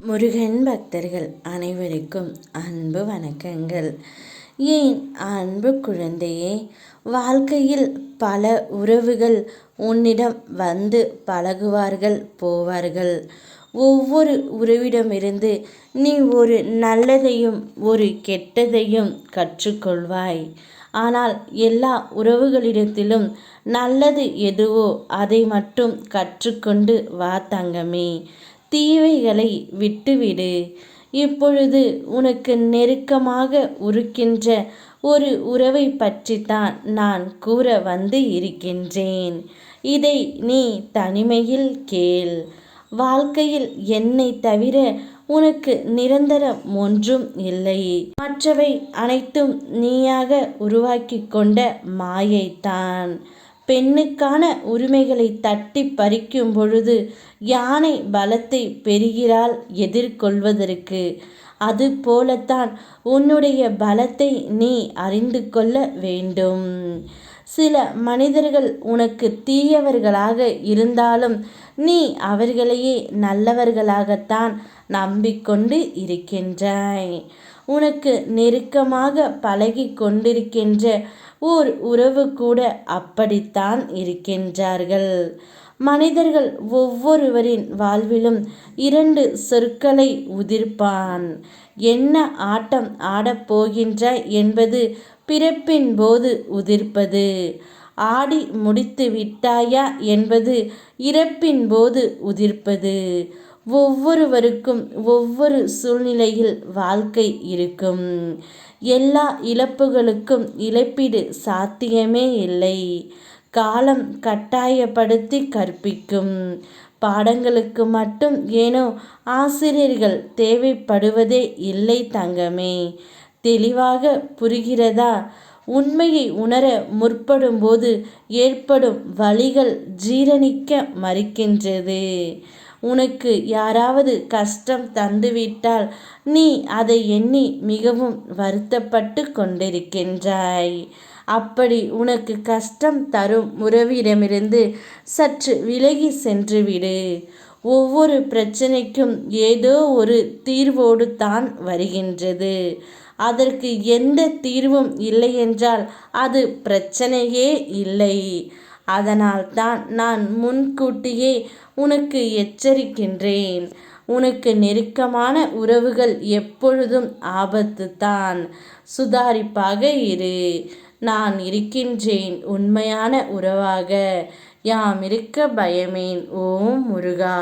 முருகன் பக்தர்கள் அனைவருக்கும் அன்பு வணக்கங்கள். ஏன் அன்பு குழந்தையே, வாழ்க்கையில் பல உறவுகள் உன்னிடம் வந்து பழகுவார்கள், போவார்கள். ஒவ்வொரு உறவிடமிருந்து நீ ஒரு நல்லதையும் ஒரு கெட்டதையும் கற்றுக்கொள்வாய். ஆனால் எல்லா உறவுகளிடத்திலும் நல்லது எதுவோ அதை மட்டும் கற்றுக்கொண்டு வா தங்கமே. தீவைகளை விட்டுவிடு. இப்பொழுது உனக்கு நெருக்கமாக இருக்கின்ற ஒரு உறவை பற்றித்தான் நான் கூற வந்து இருக்கின்றேன். இதை நீ தனிமையில் கேள். வாழ்க்கையில் என்னை தவிர உனக்கு நிரந்தரம் ஒன்றும் இல்லை. மற்றவை அனைத்தும் நீயாக உருவாக்கி கொண்ட மாயைத்தான். பெண்ணுக்கான உரிமைகளை தட்டி பறிக்கும் பொழுது யானை பலத்தை பெறுகிறாள் எதிர்கொள்வதற்கு. அது போலத்தான் உன்னுடைய பலத்தை நீ அறிந்து கொள்ள வேண்டும். சில மனிதர்கள் உனக்கு தீயவர்களாக இருந்தாலும் நீ அவர்களையே நல்லவர்களாகத்தான் நம்பிக்கொண்டு இருக்கின்றாய். உனக்கு நெருக்கமாக பழகி கொண்டிருக்கின்ற ஓர் உறவு கூட அப்படித்தான் இருக்கின்றார்கள். மனிதர்கள் ஒவ்வொருவரின் வாழ்விலும் இரண்டு சொற்களை உதிர்ப்பான். என்ன ஆட்டம் ஆடப்போகின்றாய் என்பது பிறப்பின் போது உதிர்ப்பது. ஆடி முடித்து விட்டாயா என்பது இறப்பின் போது உதிர்ப்பது. ஒவ்வொருவருக்கும் ஒவ்வொரு சூழ்நிலையில் வாழ்க்கை இருக்கும். எல்லா இழப்புகளுக்கும் இழப்பீடு சாத்தியமே இல்லை. காலம் கட்டாயப்படுத்தி கற்பிக்கும் பாடங்களுக்கு மட்டும் ஏனோ ஆசிரியர்கள் தேவைப்படுவதே இல்லை தங்கமே. தெளிவாக புரிகிறதா? உண்மையை உணர முற்படும்போது ஏற்படும் வலிகள் ஜீரணிக்க மறுக்கின்றது. உனக்கு யாராவது கஷ்டம் தந்துவிட்டால் நீ அதை எண்ணி மிகவும் வருத்தப்பட்டு கொண்டிருக்கின்றாய். அப்படி உனக்கு கஷ்டம் தரும் உறவிடமிருந்து சற்று விலகி சென்றுவிடு. ஒவ்வொரு பிரச்சனைக்கும் ஏதோ ஒரு தீர்வோடு தான் வருகின்றது. அதற்கு எந்த தீர்வும் இல்லையென்றால் அது பிரச்சனையே இல்லை. அதனால்தான் நான் முன்கூட்டியே உனக்கு எச்சரிக்கின்றேன். உனக்கு நெருக்கமான உறவுகள் எப்பொழுதும் ஆபத்து தான். சுதாரிப்பாக இரு. நான் இருக்கின்றேன் உண்மையான உறவாக. யாம் இருக்க பயமேன். ஓம் முருகா.